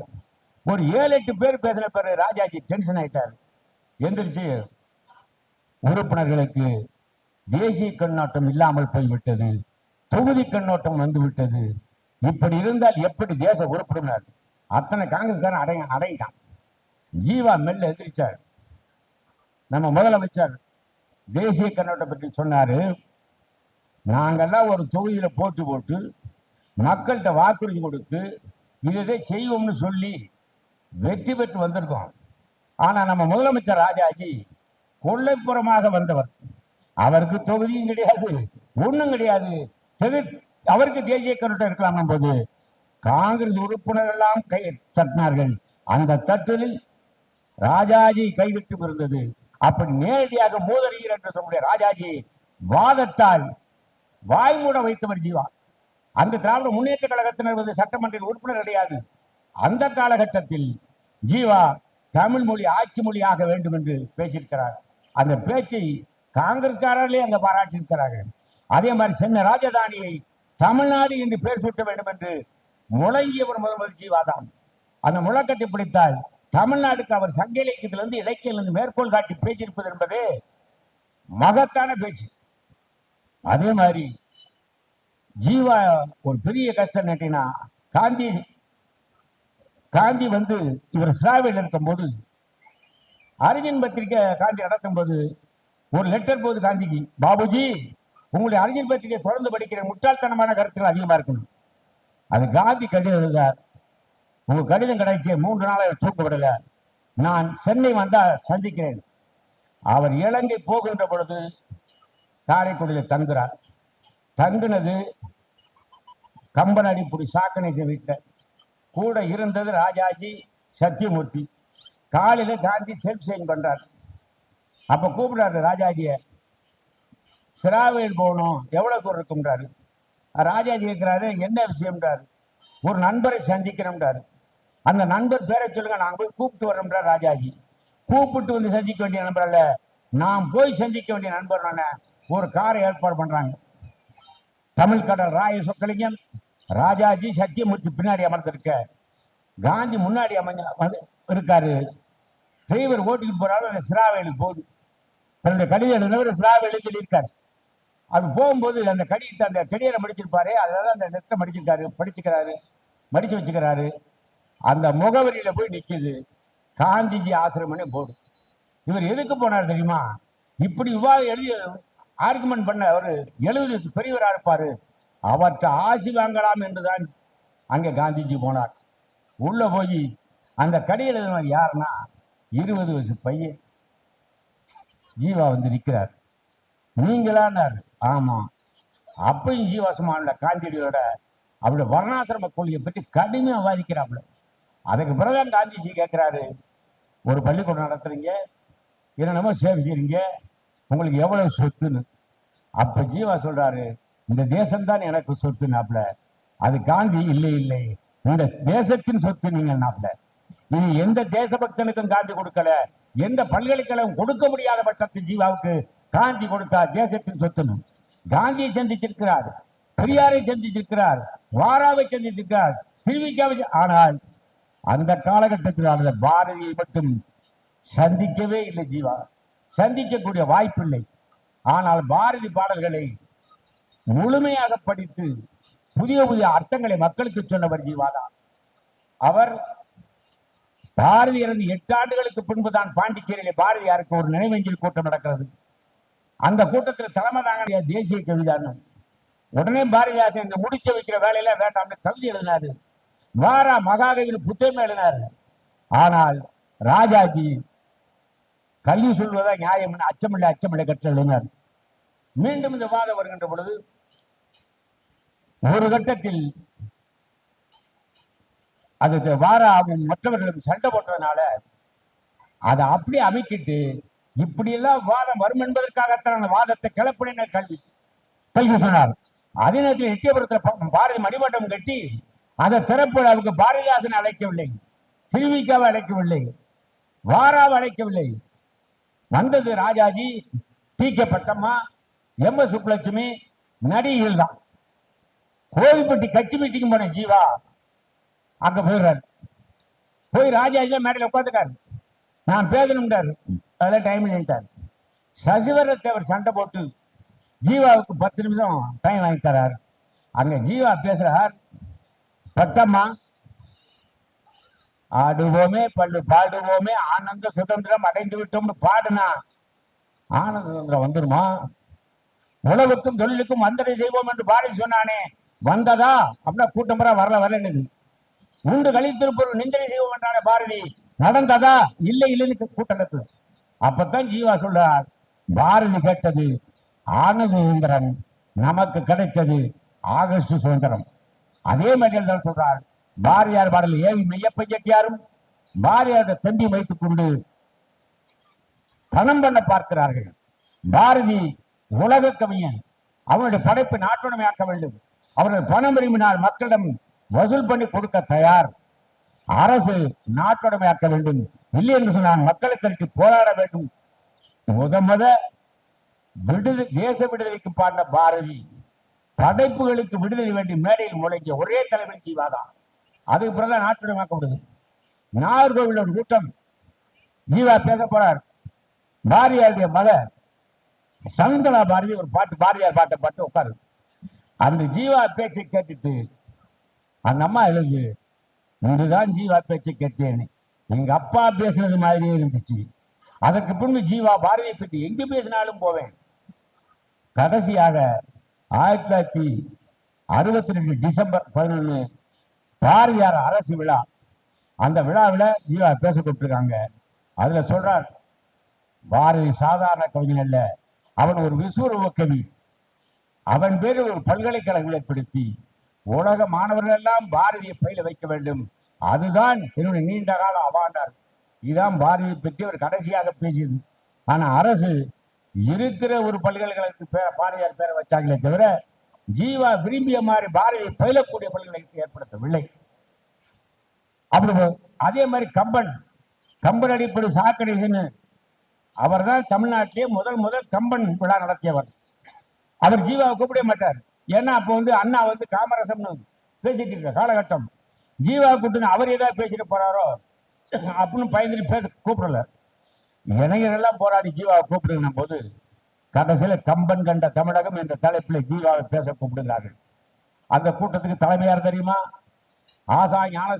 ஒரு 7-8 பேர் பேசின பிறகு ராஜாஜி டென்ஷன் ஆயிட்டார். எந்திரிச்சு உறுப்பினர்களுக்கு தேசிய கண்ணோட்டம் இல்லாமல் போய்விட்டது, தொகுதி கண்ணோட்டம் வந்து விட்டது, இப்படி இருந்தால் எப்படி தேச உறுப்பினர்? அத்தனை காங்கிரஸ்காரன் அடையிட்டான். ஜீவா மெல்ல எந்திரிச்சார். நம்ம முதலமைச்சர் தேசிய கண்ணோட்டம் பற்றி சொன்னாரு. நாங்கெல்லாம் ஒரு தொகுதியில போட்டு மக்கள்கிட்ட வாக்குறுதி கொடுத்து இதை செய்வோம்னு சொல்லி வெற்றி பெற்று வந்திருக்கோம். ஆனா நம்ம முதலமைச்சர் ராஜாஜி கொள்ளைப்புறமாக வந்தவர். அவருக்கு தொகுதியும் கிடையாது, ஒண்ணும் கிடையாது. அவருக்கு தேசிய கண்ணோட்டம் இருக்கலாம் போது காங்கிரஸ் உறுப்பினர்கள் எல்லாம் கை தட்டினார்கள். அந்த தட்டலில் ராஜாஜி கைவிட்டு இருந்தது. அப்படி நேரடியாக மூதறிஞர் என்று சொல்லக்கூடிய ராஜாஜி வாதத்தால் வாய்மூட வைத்தவர் ஜீவா. அந்த திராவிட முன்னேற்ற கழகத்தினர் வந்து சட்டமன்ற உறுப்பினர் கிடையாது. அந்த காலகட்டத்தில் ஜீவா தமிழ் மொழி ஆட்சி மொழியாக வேண்டும் என்று பேசியிருக்கிறார். அந்த பேச்சை காங்கிரஸ்காரர்களே அங்க பாராட்டியிருக்கிறார்கள். அதே மாதிரி சென்னை ராஜதானியை தமிழ்நாடு என்று பெயர் சூட்ட வேண்டும் என்று முழங்கியவர் முதல் ஜீவாதான். அந்த முழக்கத்தை பிடித்தால் தமிழ்நாடுக்கு அவர் சங்க இலக்கியத்திலிருந்து இலக்கியிலிருந்து மேற்கோள் காட்டி பேச்சிருப்பது என்பது மகத்தான பேச்சு. அதே மாதிரி ஜீவா ஒரு பெரிய கஷ்டம் நட்டினா, காந்தி வந்து இவர் சிராவையில் இருக்கும் போது அறிஞன் பத்திரிகை காந்தி நடத்தும் போது ஒரு லெட்டர் போது காந்திக்கு, பாபுஜி உங்களுடைய அறிஞர் பத்திரிகை தொடர்ந்து படிக்கிற முட்டாள்தனமான கருத்துக்கள் அதிகமா இருக்கணும். அது காந்தி கடிதம் எழுதார். உங்க கடிதம் கிடைச்சி 3 நாளை தூக்கப்படல, நான் சென்னை வந்தா சந்திக்கிறேன். அவர் இலங்கை போகின்ற பொழுது காரைக்குடியில் தங்குறார். தங்குனது கம்பனடிப்புடி சாக்கணேசன் வீட்டில். கூட இருந்தது ராஜாஜி, சத்தியமூர்த்தி. காலையில காந்தி செல்ஃப் சைன் பண்றார். அப்ப கூப்பிடாரு ராஜாஜிய, சிராவையில் போகணும், எவ்வளவு தூரம் இருக்கும்ன்றாரு. ராஜாஜி கேட்கிறாரு, என்ன விஷயம்ன்றாரு. ஒரு நண்பரை சந்திக்கணும்ன்றாரு. அந்த நண்பர் பேரை சொல்லுங்க, நான் போய் கூப்பிட்டு வர்றோம்ன்றார் ராஜாஜி. கூப்பிட்டு வந்து சந்திக்க வேண்டிய நண்பர் அல்ல, நான் போய் சந்திக்க வேண்டிய நண்பர். ஒரு காரை ஏற்பாடு பண்றாங்க. தமிழ் கடல் ராய சொக்கலிங்கம், ராஜாஜி, சத்தியமூர்த்தி பின்னாடி அமர்ந்திருக்க, காந்தி முன்னாடி இருக்காரு. டிரைவர் ஓட்டிட்டு போறாரு. அந்த சிராவேலுக்கு போகுது. தன்னுடைய கடிதம் எழுதினவர் சிராவேலுக்கு எழுதியிருக்காரு. அது போகும்போது அந்த கடிதத்தை, அந்த கடிதரை மடிச்சிருப்பாரு, அதனால அந்த நெத்தை மடிச்சு வச்சுக்கிறாரு. அந்த முகவரியில போய் நிக்குது காந்திஜி ஆசிரமனே போடு. இவர் எதுக்கு போனார் தெரியுமா? இப்படி விவாதம் எழுதி ஆர்குமெண்ட் பண்ண ஒரு 70 பெரியவரா இருப்பாரு, அவற்றை ஆசி வாங்கலாம் என்றுதான் அங்க காந்திஜி போனார். உள்ள போய் அந்த கடிதம் எழுதினவர் யாருன்னா 20 வயசு பையன் ஜீவா வந்து நிற்கிறார். நீங்களான்னாரு. ஆமா. அப்பயும் ஜீவாசமான காந்தியோட அவருடைய வர்ணாசிரம கொள்கையை பற்றி கடுமையா விவாதிக்கிறாப்புல. அதுக்கு பிறகுதான் காந்திஜி கேட்கிறாரு, ஒரு பள்ளிக்கூடம் நடத்துறீங்க, என்னென்னமோ சேவை செய்றீங்க, உங்களுக்கு எவ்வளவு சொத்துன்னு. அப்ப ஜீவா சொல்றாரு, இந்த தேசம்தான் எனக்கு சொத்துனாப்ல. அது காந்தி இல்லை, இந்த தேசத்தின் சொத்து நீங்கள்னாப்ல. இது எந்த தேசபக்தனுக்கும் காந்தி கொடுக்கல, எந்த பல்கலைக்கழகம் கொடுக்க முடியாத பட்டத்தின் ஜீவாவுக்கு காந்தி கொடுத்தார் தேசத்தின் சொத்துன்னு. காந்தியை சந்திச்சிருக்கிறார், பெரியாரை சந்திச்சிருக்கிறார், வாராவை சந்திச்சிருக்கிறார், திருவிக்காவை. ஆனால் அந்த காலகட்டத்தில் அந்த பாரதியை மட்டும் சந்திக்கவே இல்லை ஜீவா. சந்திக்கக்கூடிய வாய்ப்பு இல்லை. ஆனால் பாரதி பாடல்களை முழுமையாக படித்து புதிய புதிய அர்த்தங்களை மக்களுக்கு சொன்னவர் ஜீவாதான். அவர் பாரதி இறந்து 8 ஆண்டுகளுக்கு பின்புதான் பாண்டிச்சேரியிலே பாரதியாருக்கு ஒரு நினைவஞ்சல் கூட்டம் நடக்கிறது. அந்த கூட்டத்தில் தலைமை தாங்க தேசிய கவிதான்னு. உடனே பாரதிதாசன் இந்த முடிச்ச வைக்கிற வேலையில வேண்டாம் கவிதை எழுதினாரு. வாரா மகாகவியில் புத்தகம் எழுதினாரு. ஆனால் ராஜாஜி கல்வி சொல்வதா நியாயம், அச்சமில்லை கற்று எழுதினார். மீண்டும் இந்த வாதம் வருகின்ற பொழுது ஒரு கட்டத்தில் அது வாரா மற்றவர்களும் சண்டை போட்டதுனால அதை அப்படி அமைக்கிட்டு இப்படி எல்லாம் வாதம் வரும் என்பதற்காகத்தான் அந்த வாதத்தை கிளப்பினர் கல்வி சொன்னார். அதே நேரத்தில் எட்டியபுரத்தில் பாரதி மணிமண்டபம் கட்டி அதை திறப்பு விழாவுக்கு பாரதிதாசன் அழைக்கவில்லை, திருவிக்காவை அழைக்கவில்லை, வாராவை அழைக்கவில்லை. வந்தது ராஜாஜி, டி.கே. பட்டம்மா, எம்.எஸ். சுப்புலட்சுமி, நடிகைகள் தான். கோவில்பட்டி கட்சி மீட்டிங் போன ஜீவா அங்க போயிடுறாரு. போய் ராஜாஜி மேடையில் உட்காந்துட்டாரு. நான் பேசணும்ட்டாரு, அதெல்லாம் டைம் இல்லைன்ட்டார். சசிவரத்தை அவர் சண்டை போட்டு ஜீவாவுக்கு 10 நிமிஷம் டைம் வாங்கி தரார். அங்க ஜீவா பேசுறார், பட்டம்மா ஆடுவோமே பள்ளு பாடுவோமே ஆனந்த சுதந்திரம் அடைந்து விட்டோம்னு பாடுனா ஆனந்த சுதந்திரம் வந்துருமா? உழவுக்கும் தொழிலுக்கும் வந்தடை செய்வோம் என்று பாரதி சொன்னானே, வந்ததா? அப்படின்னா கூட்டம் வரல. உண்டு கழித்திருப்பொருள் நிந்தனை செய்வோம் என்றானே பாரதி, நடந்ததா? இல்லைன்னு கூட்டம் நடக்குது. அப்பதான் ஜீவா சொல்றார், பாரதி கேட்டது ஆனந்த சுதந்திரம், நமக்கு கிடைச்சது ஆகஸ்ட் சுதந்திரம். அதே மாதிரி தான் சொல்றார். பாரதியார் பாடல் ஏவி மெய்யப்ப செட்டியாரும் பாரதியார் தம்பி வைத்துக் கொண்டு பணம் பண்ண பார்க்கிறார்கள். பாரதி உலக கவிஞன், அவனுடைய படைப்பை நாட்டுடைமையாக்க வேண்டும். அவர்கள் பணம் விரும்பினால் மக்களிடம் வசூல் பண்ணி கொடுக்க தயார். அரசு நாட்டுடைமையாக்க வேண்டும். இல்லை என்று சொன்னால் மக்களுக்கு போராட வேண்டும். முத தேச விடுதலைக்கு பாடின பாரதி படைப்புகளுக்கு விடுதலை வேண்டி மேடையில் முளைக்க ஒரே தலைவன் ஜீவாதான். அதுக்கு பிறகு நாட்டுடையமாக்கப்படுது. நாகர்கோவில் ஒரு கூட்டம், ஜீவா பேச போறார். பாரதியாருடைய மகள் சகுந்தலா பாரதி ஒரு பாட்டு, பாரதியார் பாட்டை பாட்டு உட்காரு. அந்த ஜீவா பேச்சை கேட்டுட்டு அந்த அம்மா எழுது, இன்றுதான் ஜீவா பேச்சை கேட்டேன், எங்க அப்பா பேசுனது மாதிரியே இருந்துச்சு. அதற்கு பின்பு ஜீவா பாரதியை பற்றி எங்கு பேசினாலும் போவேன். கடைசியாக 1962 டிசம்பர் 11 பாரதியார் அரசு விழா. அந்த விழாவில் ஜீவா பேச கொடுத்துருக்காங்க. அதுல சொல்றார், பாரதி சாதாரண கவிஞன் அல்ல, அவன் ஒரு விஸ்வரூப கவி. அவன் பேரில் ஒரு பல்கலைக்கழகம் ஏற்படுத்தி உலக மாணவர்கள் எல்லாம் பாரதியை பயில வைக்க வேண்டும், அதுதான் என்னுடைய நீண்ட கால அவாண்டார். இதுதான் பாரதியை பற்றி அவர் கடைசியாக பேசியது. ஆனா அரசு இருக்கிற ஒரு பல்கலைக்கழகத்துக்கு பாரதியார் பேரை வச்சாங்களே தவிர ஜீவா விரும்பிய மாதிரி பாரதியை பயிலக்கூடிய பல்கலைக்கழகத்தை ஏற்படுத்தவில்லை. அப்படி அதே மாதிரி கம்பன் அடிப்படை சாக்கடைன்னு அவர் தான் தமிழ்நாட்டிலே முதல் கம்பன் விழா நடத்தியவர். அவர் ஜீவாவை கூப்பிட மாட்டார். ஏன்னா அப்போ அண்ணா காமரசம்னு பேசிட்டு இருக்க காலகட்டம். ஜீவா கூப்பிட்டு அவர் ஏதாவது பேசிட்டு போறாரோ அப்படின்னு பயந்துட்டு பேச கூப்பிடல. இளைஞரெல்லாம் போராடி ஜீவாவை கூப்பிடுங்க போது கடைசியில கம்பன் கண்ட தமிழகம் என்ற தலைப்பில் ஜீவாவை பேச கூப்பிடுகிறார்கள். அந்த கூட்டத்துக்கு தலைமையார் தெரியுமா? ஆசா ஞான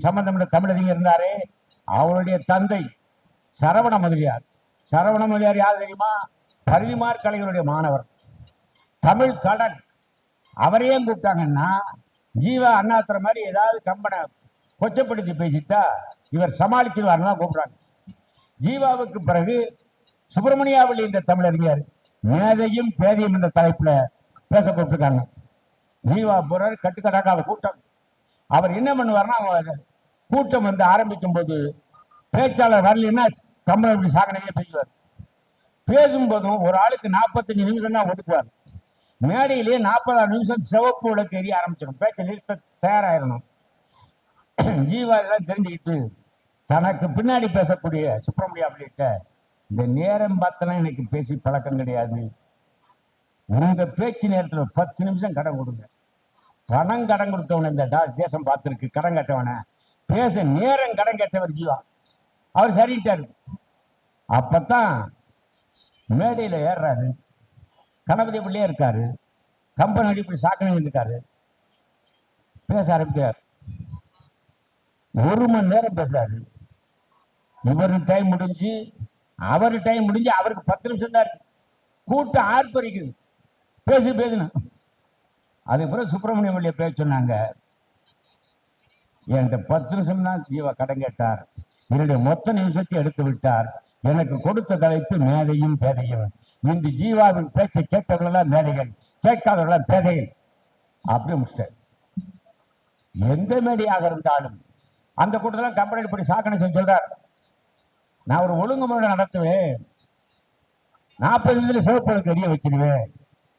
சம்பந்தம் தமிழறிஞர் இருந்தாரே, அவருடைய தந்தை சரவண முதலியார். சரவண முதலியார் யார் தெரியுமா? பரிதிமார் கலைஞருடைய மாணவர், தமிழ் கடன். அவரையே கூப்பிட்டாங்கன்னா ஜீவா அண்ணாத்துற மாதிரி ஏதாவது கம்பனை கொச்சப்படுத்தி பேசிட்டா இவர் சமாளிச்சிருவார் தான் கூப்பிடுறாங்க. ஜீவாவுக்கு பிறகு சுப்பிரமணியாவளி என்ற தமிழறிஞர் மேதையும் பேதையும் என்ற தலைப்புல பேச கொடுத்துருக்காங்க. ஜீவா போறாரு, கட்டுக்கட்டாக்காத கூட்டம். அவர் என்ன பண்ணுவார்னா, கூட்டம் ஆரம்பிக்கும் போது பேச்சாளர் வரலன்னா கம்பளி சாகனையே பேசுவார். பேசும்போதும் ஒரு ஆளுக்கு 45 நிமிஷம் தான் ஒதுக்குவார். மேடையிலேயே 40 நிமிஷம் சிவப்பு விளக்கு எரிய ஆரம்பிச்சிடும். பேச்சை நிறுத்த தயாராயிரணும். ஜீவா எல்லாம் தெரிஞ்சுக்கிட்டு தனக்கு பின்னாடி பேசக்கூடிய சுப்பிரமணியாவளிட்ட, இந்த நேரம் பார்த்தனா எனக்கு பேசி பழக்கம் கிடையாது, உங்க பேச்சு நேரத்தில் 10 நிமிஷம் கடன் கொடுங்க. பணம் கடன் கொடுத்தவன இந்த தேசம் பார்த்திருக்கு, கடன் கட்டவன பேச நேரம் கடன் கட்டவர் ஜீவா. அவர் சரிட்டாரு. அப்பத்தான் மேடையில ஏறாரு, கணபதி பிள்ளையே இருக்காரு, கம்பன் அடிப்படை சாக்கணை இருக்காரு, பேச ஆரம்பிக்கிறார். 1 மணி நேரம் பேசுறாரு. இவரு டைம் முடிஞ்சு அவருக்கு 10 நிமிஷம் தான் இருக்கு. கூட்டம் ஆர்ப்பரிக்குது, பேசணும். அதுக்கப்புறம் சுப்பிரமணியம் வழியை பேச சொன்னாங்க. என்கிட்ட 10 நிமிஷம் தான் ஜீவா கடன் கேட்டார், என்னுடைய மொத்த நிமிஷத்தை எடுத்து விட்டார். எனக்கு கொடுத்த தலைப்பு மேதையும் பேதையும். இன்று ஜீவாவின் பேச்சை கேட்டவர்களெல்லாம் மேதைகள், கேட்காதவர்களாம் பேதைகள். அப்படி முடிச்சிட்டார். எந்த மேடையாக இருந்தாலும் அந்த கூட்டத்தில் கம்பெனி இப்படி சாக்கணை சொல்றார், நான் ஒரு ஒழுங்குமுறை நடத்துவேன், 40 நிமிஷத்துல சிவப்பு எரிய வச்சிருவேன்.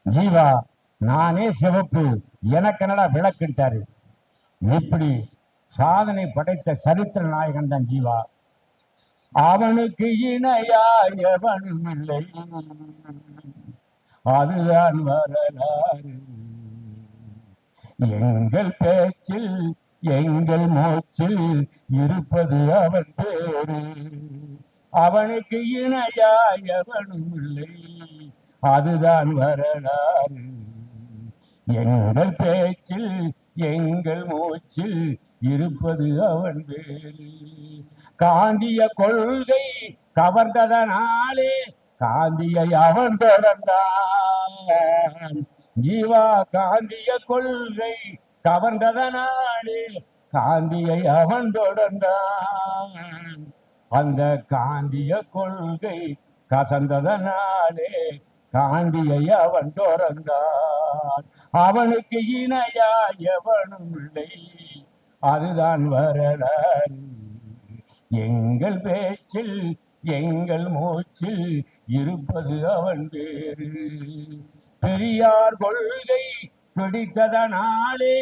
ஜீவா, நானே சிவப்பு, எனக்கு என்னடா விளக்குட்டாரு. இப்படி சாதனை படைத்த சரித்திர நாயகன் தான் ஜீவா. அவனுக்கு இணையாயவனும் இல்லை, அதுதான் வரலாறு. எங்கள் பேச்சில் எங்கள் மூச்சில் இருப்பது அவன் பேரு. அவனுக்கு இணையாயவனும் இல்லை, அதுதான் வரலாறு. எங்கள் பேச்சில் எங்கள் மூச்சில் இருப்பது அவன் பேரு. காந்திய கொள்கை கவர்ந்ததனாலே காந்தியை அவன் தொடர்ந்தான். ஜீவா காந்திய கொள்கை கவர்ந்ததனாலே காந்தியை அவன் தொடர்ந்தான். அந்த காந்திய கொள்கை கசந்ததனாலே காந்தியை அவன் தொடர்ந்தான். அவனுக்கு இணையா எவனும் இல்லை, அதுதான் வரலாறு. எங்கள் பேச்சில் எங்கள் மூச்சில் இருப்பது அவன் பேரு. பெரியார் கொள்கை பிடித்ததனாலே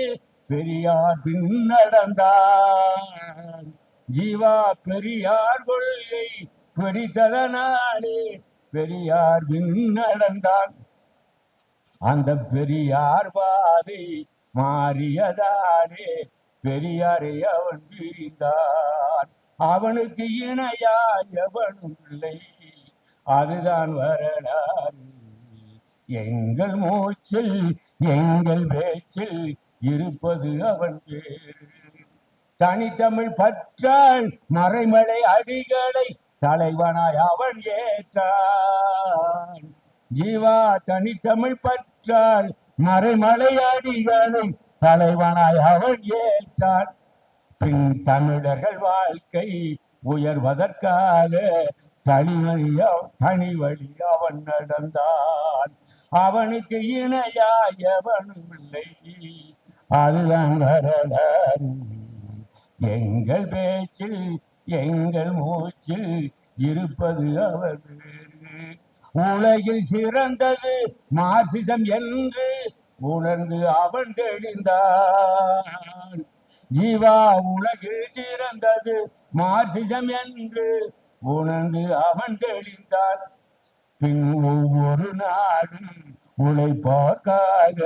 பெரியார் பின்னடந்தான். ஜீவா பெரியார் கொள்கை பிடித்ததனாலே பெரியார் பின்னடந்தான். அந்த பெரியார் பாதை மாறியதானே பெரியாரை அவன் பிரிந்தான். அவனுக்கு இணையாய் எவனும் இல்லை, அதுதான் வரலாறு. எங்கள் மூச்சில் எங்கள் பேச்சில் இருப்பது அவன் பேரு. தனித்தமிழ் பற்றால் மறைமலை அடிகளை தலைவனாய் அவன் ஏற்றான். ஜீவா தனித்தமிழ் பற்றால் மறைமலை அடிகளை தலைவனாய் அவன் ஏற்றான். பின் தமிழர்கள் வாழ்க்கை உயர்வதற்காக தனி வழி அவன் நடந்தான். அவனுக்கு இணையாய் எவனும் இல்லை, அதுதான் வரலாறு. எங்கள் பேச்சில் எங்கள் மூச்சில் இருப்பது அவர் பேரு. உலகில் சிறந்தது மார்க்சிசம் என்று உணர்ந்து அவன் தெளிந்தான். ஜீவா உலகில் சிறந்தது மார்க்சிசம் என்று உணர்ந்து அவன் தெளிந்தான். பின் ஒவ்வொரு நாடும் உழைப்பார்க்காக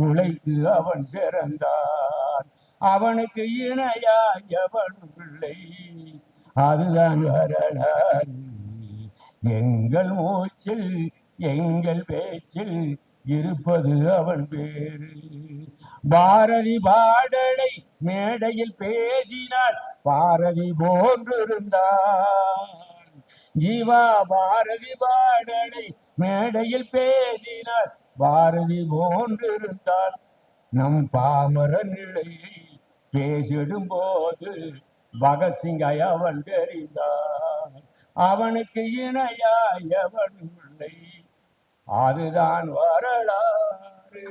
உழைத்து அவன் சிறந்தான். அவனுக்கு இணையாய் எவனும் இல்லை, அதுதான் வரலாறு. எங்கள் மூச்சில் எங்கள் பேச்சில் இருப்பது அவன் பேரு. பாரதி பாடலை மேடையில் பேசினார் பாரதி போன்றிருந்தான். ஜீவா பாரதி பாடலை மேடையில் பேசினார் பாரதி போன்றிருந்தான். நம் பாமர நிலையை பேசிடும் போது பகத்சிங்கை அவன் தெரிந்தான். அவனுக்கு இணையாய் எவனும் இல்லை, அதுதான் வரலாறு.